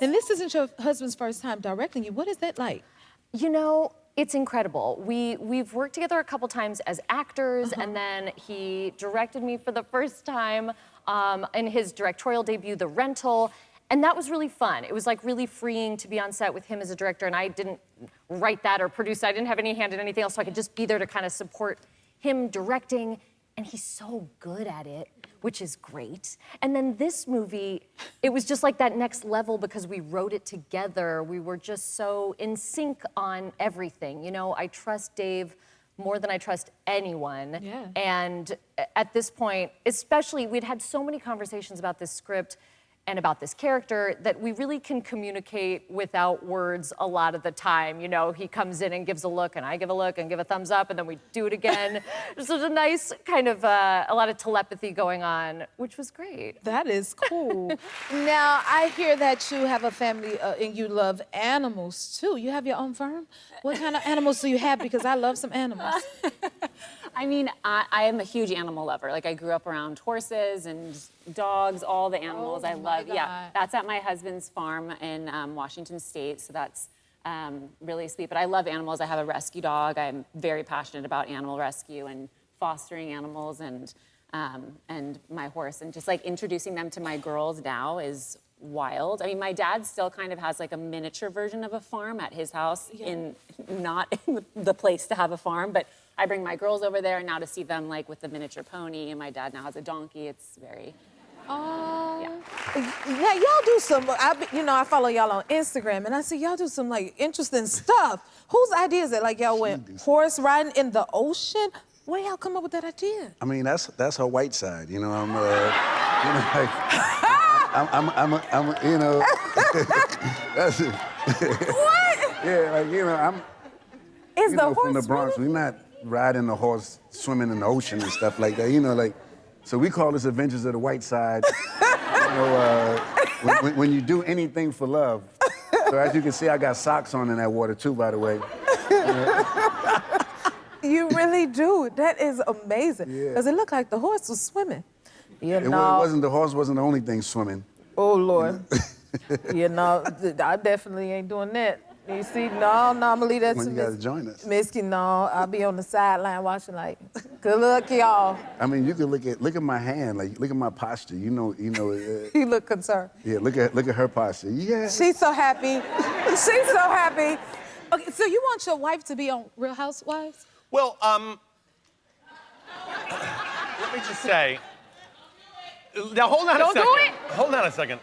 And this isn't your husband's first time directing you. What is that like? You know, it's incredible. We've worked together a couple times as actors, and then he directed me for the first time in his directorial debut, The Rental, and that was really fun. It was like really freeing to be on set with him as a director, and I didn't write that or produce it. I didn't have any hand in anything else, so I could just be there to kind of support him directing, and he's so good at it, which is great. And then this movie, it was just like that next level because we wrote it together. We were just so in sync on everything. You know, I trust Dave more than I trust anyone. Yeah. And at this point, especially, we'd had so many conversations about this script and about this character that we really can communicate without words a lot of the time. You know, he comes in and gives a look, and I give a look and give a thumbs up, and then we do it again. There's such a nice kind of, a lot of telepathy going on, which was great. That is cool. Now, I hear that you have a family and you love animals, too. You have your own farm? What kind of animals do you have? Because I love some animals. I mean, I am a huge animal lover. Like, I grew up around horses and dogs, all the animals I love. Yeah, that's at my husband's farm in Washington State, so that's really sweet. But I love animals. I have a rescue dog. I'm very passionate about animal rescue and fostering animals and my horse. And just, like, introducing them to my girls now is wild. I mean, my dad still kind of has, like, a miniature version of a farm at his house, not in the place to have a farm, but I bring my girls over there now to see them, like, with the miniature pony, and my dad now has a donkey. It's very... Yeah, y'all do some, you know, I follow y'all on Instagram, and I see y'all do some, like, interesting stuff. Whose idea is it? Like, y'all went horse riding in the ocean? Where y'all come up with that idea? I mean, that's her white side, you know, I'm you know, that's it. What? Yeah, like, you know, I'm, Is you the know, horse from the Bronx, really? we're not riding the horse, swimming in the ocean and stuff like that, you know, like, so we call this Adventures of the White Side. You know, when you do anything for love. So as you can see, I got socks on in that water too, by the way. You really do. That is amazing. Yeah. Because it looked like the horse was swimming. You know. The horse wasn't the only thing swimming. Oh, Lord. You know, I definitely ain't doing that. You see, no, I'm gonna leave that to When you gotta join us. Misky, no, I'll be on the sideline watching like, good luck, y'all. I mean, you can look at my hand, like, look at my posture. You know. You look concerned. Yeah, look at her posture. Yeah. She's so happy. She's so happy. Okay, so you want your wife to be on Real Housewives? Well, let me just say. Now, hold on a second. Don't do it. Hold on a second.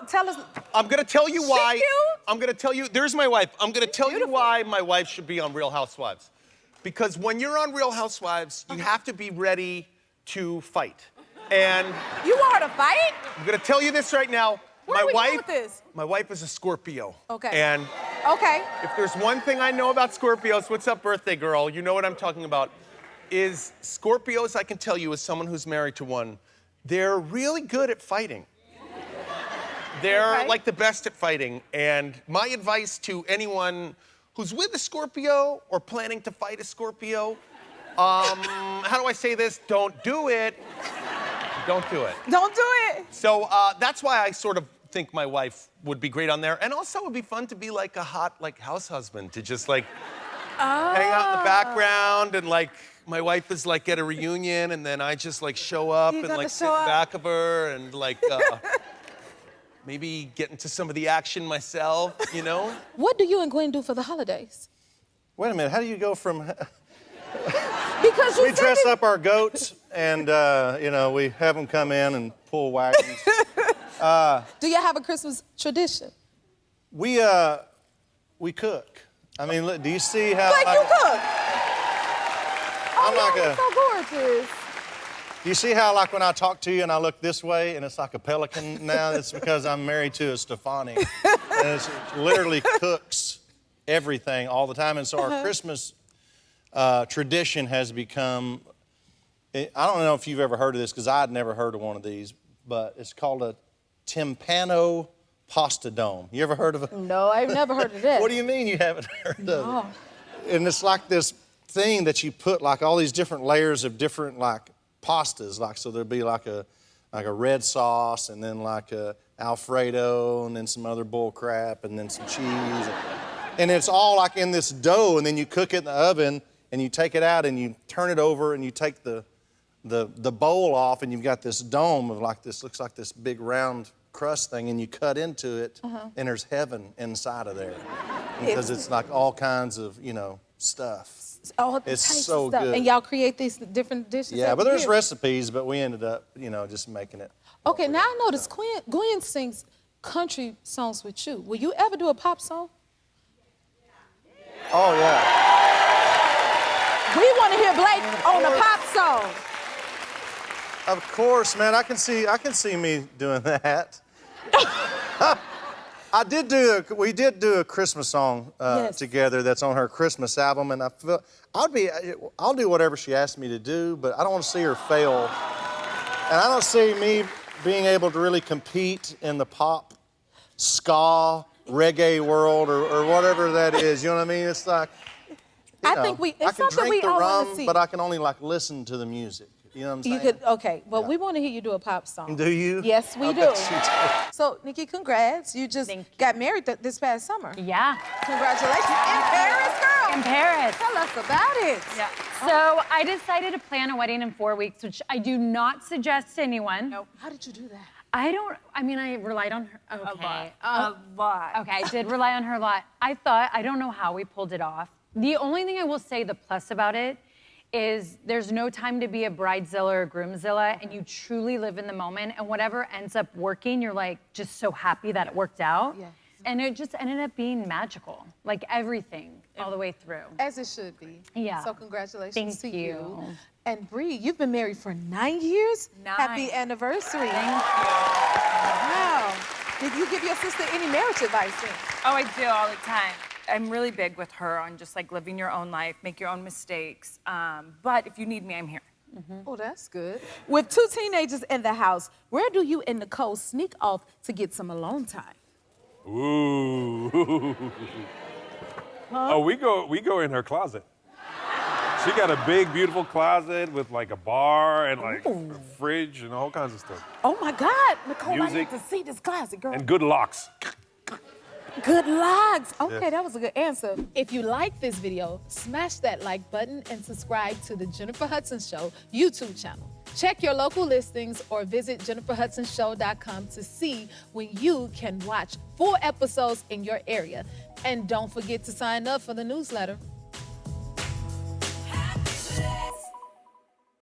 Tell us. I'm gonna tell you why. Cute? I'm gonna tell you. There's my wife. I'm gonna tell you why my wife should be on Real Housewives. Because when you're on Real Housewives, you have to be ready to fight. And You want her to fight? I'm gonna tell you this right now. Where are we going with this? My wife is a Scorpio. Okay. And Okay. if there's one thing I know about Scorpios, what's up, birthday girl? You know what I'm talking about. Is Scorpios, I can tell you, as someone who's married to one, they're really good at fighting. They're like the best at fighting. And my advice to anyone who's with a Scorpio or planning to fight a Scorpio, how do I say this? Don't do it. Don't do it. Don't do it. So that's why I sort of think my wife would be great on there. And also it would be fun to be like a hot, like, house husband, to just, like, hang out in the background, and, like, my wife is, like, at a reunion, and then I just, like, show up and, like, sit in the back of her and, like, maybe get into some of the action myself, you know? What do you and Gwen do for the holidays? Wait a minute, how do you go from... Because you We dress up our goats and, you know, we have them come in and pull wagons. Do you have a Christmas tradition? We cook. I mean, look, do you see how... Like you cook? I'm like It's so gorgeous. Do you see how, like, when I talk to you and I look this way and it's like a pelican now? It's because I'm married to a STEFANI. And it literally cooks everything all the time. And so our Christmas tradition has become, I don't know if you've ever heard of this, because I had never heard of one of these, but it's called a timpano pasta dome. You ever heard of it? No, I've never heard of that. What do you mean you haven't heard of it? And it's like this thing that you put, like, all these different layers of different, like, pastas, like, so there'd be like a red sauce, and then like a Alfredo and then some other bull crap and then some cheese. And it's all like in this dough, and then you cook it in the oven and you take it out and you turn it over and you take the bowl off and you've got this dome of like this, looks like this big round crust thing, and you cut into it and there's heaven inside of there. Because it's like all kinds of, you know, stuff. It's so good. And y'all create these different dishes? Yeah, but there's recipes, but we ended up, you know, just making it. Okay, now I notice Gwen sings country songs with you. Will you ever do a pop song? Oh, yeah. We want to hear Blake on a pop song. Of course, man. I can see me doing that. We did do a Christmas song together that's on her Christmas album, and I feel I'll do whatever she asked me to do, but I don't want to see her fail. And I don't see me being able to really compete in the pop, ska, reggae world or whatever that is. You know what I mean? It's like, I think it's something we all want to see. But I can only like listen to the music. You know what I'm saying? You could, okay, well, we want to hear you do a pop song. Do you? Yes, we do. So, Nikki, congrats. You just got married this past summer. Yeah. Congratulations. In Paris, girl. In Paris. Tell us about it. Yeah. So I decided to plan a wedding in 4 weeks, which I do not suggest to anyone. Nope. How did you do that? I relied on her. Okay. A lot. Okay, I did rely on her a lot. I don't know how we pulled it off. The only thing I will say, the plus about it, is there's no time to be a bridezilla or groomzilla, and you truly live in the moment, and whatever ends up working, you're like just so happy that it worked out. Yeah. And it just ended up being magical, like everything all the way through. As it should be. Yeah. So congratulations to you. you. And Bree, you've been married for 9 years? 9. Happy anniversary. Thank you. Wow. Did you give your sister any marriage advice then? Oh, I do all the time. I'm really big with her on just like living your own life, make your own mistakes. But if you need me, I'm here. Oh, that's good. With 2 teenagers in the house, where do you and Nicole sneak off to get some alone time? Ooh. Oh, we go in her closet. She got a big, beautiful closet with like a bar and like a fridge and all kinds of stuff. Oh my God, Nicole, Music. I need to see this closet, girl. And good locks. Good locks. Okay, that was a good answer. If you like this video, smash that like button and subscribe to the Jennifer Hudson Show YouTube channel. Check your local listings or visit jenniferhudsonshow.com to see when you can watch full episodes in your area. And don't forget to sign up for the newsletter.